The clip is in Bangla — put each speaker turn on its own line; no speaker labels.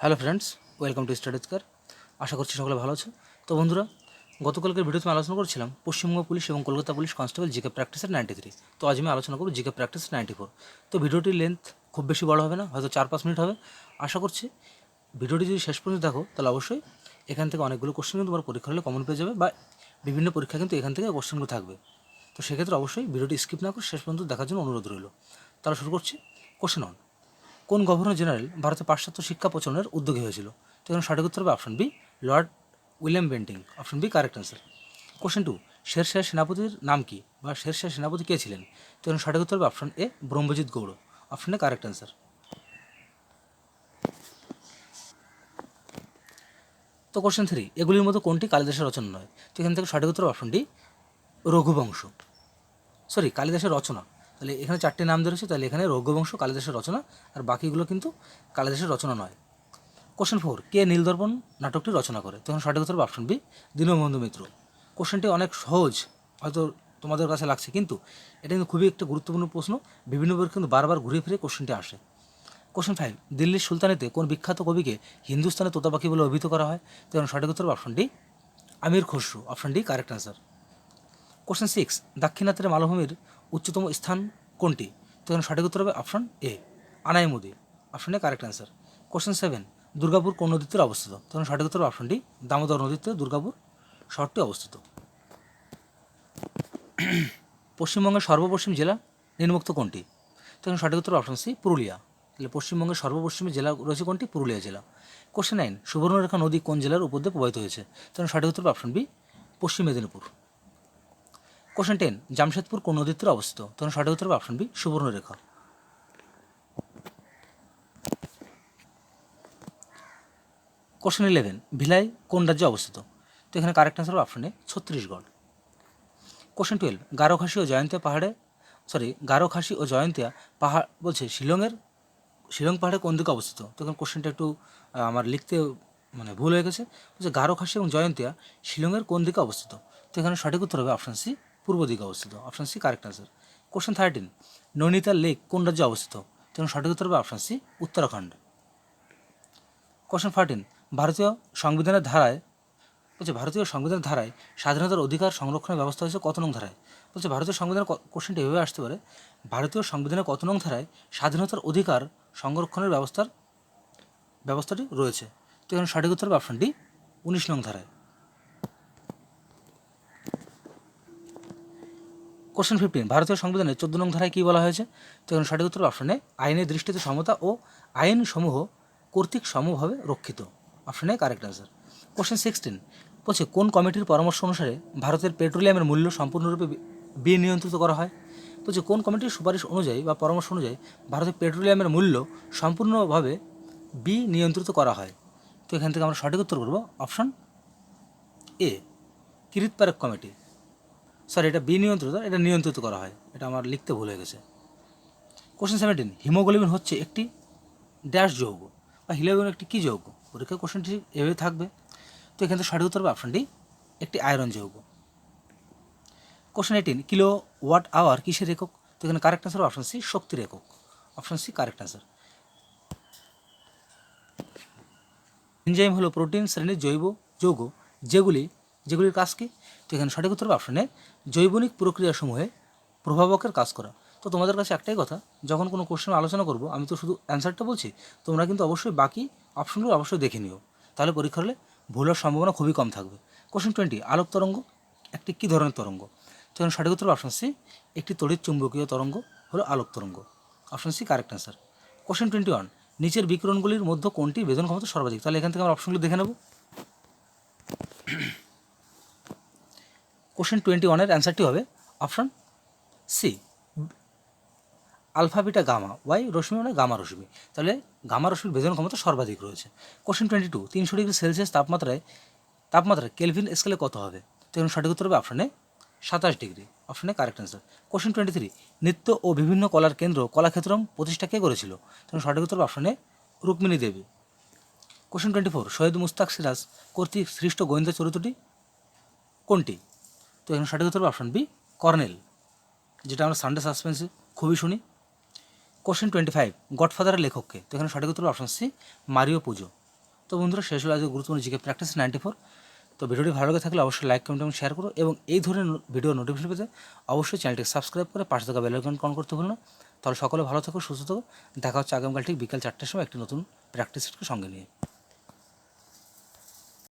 হ্যালো ফ্রেন্ডস, ওয়েলকাম টু স্টাডিজকার। আশা করছি সকলে ভালো আছে। তো বন্ধুরা, গতকালকের ভিডিওতে আমি আলোচনা করছিলাম পশ্চিমবঙ্গ পুলিশ এবং কলকাতা পুলিশ কনস্টেবল জিকে প্র্যাকটিসের 93। তো আজ আমি আলোচনা করব জিকে প্র্যাকটিস 94। তো ভিডিওটির লেন্থ খুব বেশি বড় হবে না, হয়তো 4-5 মিনিট হবে। আশা করছি ভিডিওটি যদি শেষ পর্যন্ত দেখো তাহলে অবশ্যই এখান থেকে অনেকগুলো কোশ্চেন কিন্তু তোমার পরীক্ষা হলে কমন পেয়ে যাবে, বা বিভিন্ন পরীক্ষা কিন্তু এখান থেকে কোশ্চেনগুলো থাকবে। তো সেক্ষেত্রে অবশ্যই ভিডিওটি স্কিপ না করে শেষ পর্যন্ত দেখার জন্য অনুরোধ রইল। তাহলে শুরু করছি। কোশ্চেন অন: কোন গভর্নর জেনারেল ভারতে পাশ্চাত্য শিক্ষা প্রচলনের উদ্যোগী হয়েছিল? তো এখানে সঠিক উত্তর হবে option B, Lord William Bentinck. Option B correct answer. Question two: Sher Shah সেনাপতির নাম কি, বা শেরশাহ সেনাপতি কে ছিলেন? তো এখানে সঠিক উত্তর হবে option A, Brahmajit Gaur. Option A correct answer. তো কোশ্চেন থ্রি: এগুলির মধ্যে কোনটি কালিদাসের রচনা নয়? তো এখান থেকে সঠিক উত্তর অপশন ডি, রঘুবংশ। কালিদাসের রচনা। তাহলে এখানে চারটে নাম ধরেছে, তাহলে এখানে রঘুবংশ কালিদাসের রচনা, আর বাকিগুলো কিন্তু কালিদাসের রচনা নয়। কোশ্চেন ফোর: কে নীলদর্পণ নাটকটি রচনা করে? তখন সঠিক উত্তর অপশন বি, দীনবন্ধু মিত্র। কোশ্চেনটি অনেক সহজ হয়তো তোমাদের কাছে লাগছে, কিন্তু এটা কিন্তু খুবই একটা গুরুত্বপূর্ণ প্রশ্ন। বিভিন্ন বই কিন্তু বারবার ঘুরে ফিরে কোশ্চেনটি আসে। কোশ্চেন ফাইভ: দিল্লির সুলতানেতে কোন বিখ্যাত কবিকে হিন্দুস্তানের তোতা পাখি বলে অভিহিত করা হয়? তখন সঠিক উত্তর option D, Amir Khusrau. Option D correct answer. Question six: দাক্ষিণাত্যের মালভূমির উচ্চতম স্থান কোনটি? তখন সঠিক উত্তর হবে option A, Anaimudi. Option A correct answer. Question seven: Durgapur কোন নদীতে অবস্থিত? তখন সঠিক উত্তর অপশন ডি, দামোদর নদীতে দুর্গাপুর শহরটি অবস্থিত। পশ্চিমবঙ্গের সর্বপশ্চিম জেলা নিম্নোক্ত কোনটি? তখন সঠিক উত্তর অপশন সি, পুরুলিয়া। তাহলে পশ্চিমবঙ্গের সর্বপশ্চিমী জেলা রয়েছে কোনটি? পুরুলিয়া জেলা। কোশ্চেন নাইন: সুবর্ণরেখা নদী কোন জেলার উপর দিয়ে প্রবাহিত হয়েছে? তখন সঠিক উত্তর অপশন বি, পশ্চিম মেদিনীপুর। কোশ্চেন টেন: জামশেদপুর কোন নদীর তীরে অবস্থিত? তখন সঠিক উত্তর হবে option B, Subarnarekha. Question eleven: Bhilai কোন রাজ্যে অবস্থিত? তো এখানে কারেক্ট অ্যান্সার হবে option A, Chhattisgarh. Question twelve: Garo Khasi ও জয়ন্তিয়া পাহাড় বলছে শিলং পাহাড়ে কোন দিকে অবস্থিত? তখন কোশ্চেনটা একটু আমার লিখতে ভুল হয়ে গেছে। বলছে গারো খাসি এবং জয়ন্তিয়া শিলংয়ের কোন দিকে অবস্থিত? তো এখানে সঠিক উত্তর হবে অপশন সি, পূর্ব দিকে অবস্থিত। Option C correct answer. Question thirteen: Nainital lake কোন রাজ্যে অবস্থিত? তখন সঠিক উত্তর হবে অপশন সি, উত্তরাখণ্ড। কোশ্চেন 14: ভারতীয় সংবিধানের ধারায় ভারতীয় সংবিধানের ধারায় স্বাধীনতার অধিকার সংরক্ষণের ব্যবস্থা হয়েছে কত নং ধারায়? বলছে ভারতীয় সংবিধানের কোশ্চেনটি এভাবে আসতে পারে: ভারতীয় সংবিধানের কত নং ধারায় স্বাধীনতার অধিকার সংরক্ষণের ব্যবস্থাটি রয়েছে? তো এখানে সঠিক উত্তর হবে অপশন ডি, 19 নং ধারায়। কোশ্চেন 15: ভারতীয় সংবিধানের 14 নং ধারায় কী বলা হয়েছে? তো এখানে সঠিক উত্তর অপশনে, আইনের দৃষ্টিতে সমতা ও আইনসমূহ কর্তৃক সমভাবে রক্ষিত। অপশনে কারেক্ট অ্যান্সার। কোশ্চেন 16: বলছে কোন কমিটির পরামর্শ অনুসারে ভারতের পেট্রোলিয়ামের মূল্য সম্পূর্ণরূপে বিনিয়ন্ত্রিত করা হয়? বলছে কোন কমিটির সুপারিশ অনুযায়ী বা পরামর্শ অনুযায়ী ভারতের পেট্রোলিয়ামের মূল্য সম্পূর্ণভাবে বিনিয়ন্ত্রিত করা হয়? তো এখান থেকে আমরা সঠিক উত্তর করব অপশন এ, কিরিতপারেখ কমিটি। এটা বিনিয়ন্ত্রিত, এটা নিয়ন্ত্রিত করা হয়, এটা আমার লিখতে ভুল হয়ে গেছে। কোশ্চেন 17: হিমোগ্লোবিন হচ্ছে একটি ড্যাশ যৌগ, বা হিমোগ্লোবিন একটি কী যৌগ? পরীক্ষার কোশ্চেনটি এভাবে থাকবে। তো এখান থেকে সঠিক উত্তর হবে অপশন ডি, একটি আয়রন যৌগ। কোশ্চেন 18: কিলো ওয়াট আওয়ার কিসের একক? তো এখানে কারেক্ট অ্যান্সার অপশন সি, শক্তির একক। Option C correct answer. Enzyme হলো প্রোটিন শ্রেণীর জৈব যৌগ যেগুলির কাজ কি? তো এখানে সঠিক উত্তর হবে অপশন এ, জৈবনিক প্রক্রিয়াসমূহে প্রভাবকের কাজ করা। তো তোমাদের কাছে একটাই কথা, যখন কোনো কোশ্চেন আলোচনা করব আমি তো শুধু অ্যান্সারটা বলছি, তোমরা কিন্তু অবশ্যই বাকি অপশনগুলো অবশ্যই দেখে নিও, তাহলে পরীক্ষা হলে ভুল হওয়ার সম্ভাবনা খুবই কম থাকবে। কোশ্চেন 20: আলোক তরঙ্গ একটি কী ধরনের তরঙ্গ? তো এখানে সঠিক উত্তর অপশন সি, একটি তড়িৎ চুম্বকীয় তরঙ্গ হলো আলোক তরঙ্গ। Option C correct answer. Question 21: নিচের বিকিরণগুলির মধ্যে কোনটি বেদন ক্ষমতা সর্বাধিক? তাহলে এখান থেকে আমরা অপশনগুলো দেখে নেব। কোশ্চেন 21-এর অ্যান্সারটি হবে option C, alpha beta gamma. Y রশ্মি মানে গামা রশ্মি, তাহলে গামা রশ্মির বেদন ক্ষমতা সর্বাধিক রয়েছে। কোশ্চেন 22: 300 ডিগ্রি সেলসিয়াস তাপমাত্রা কেলভিন স্কেলে কত হবে? তো এখন সঠিক উত্তর হবে অপশনে 27 ডিগ্রি। অপশনে কারেক্ট অ্যান্সার। কোশ্চেন 23: নৃত্য ও বিভিন্ন কলার কেন্দ্র কলাক্ষেত্রম প্রতিষ্ঠা কে করেছিল? তখন সঠিক উত্তর অপশনে রুক্মিণী দেবী। কোশ্চেন 24: সৈয়দ মুস্তাক সিরাজ কর্তৃক সৃষ্ট গোয়েন্দা চরিত্রটি কোনটি? তো এখানে সঠিক উত্তর হবে অপশন বি, কর্নেল, যেটা আমরা সানডে সাসপেন্সে খুবই শুনি। কোশ্চেন 25: গডফাদারের লেখককে? তো এখানে সঠিক উত্তর অপশন সি, মারিও পুজো। তো বন্ধুরা, শেষ হলো আজকে গুরুত্বপূর্ণ জিকে প্র্যাকটিস 94। তো ভিডিওটি ভালো লাগে থাকলে অবশ্যই লাইক, কমেন্ট এবং শেয়ার করো, এবং এই ধরনের ভিডিও নোটিফিকেশন পেতে অবশ্যই চ্যানেলটিকে সাবস্ক্রাইব করে পাশে থাকা বেল আইকন অন করতে ভুলো না। তাহলে সকলে ভালো থাকো, সুস্থ থাকো। দেখা হচ্ছে আগামীকাল ঠিক বিকাল 4টার সময় একটি নতুন প্র্যাকটিস সঙ্গে নিয়ে।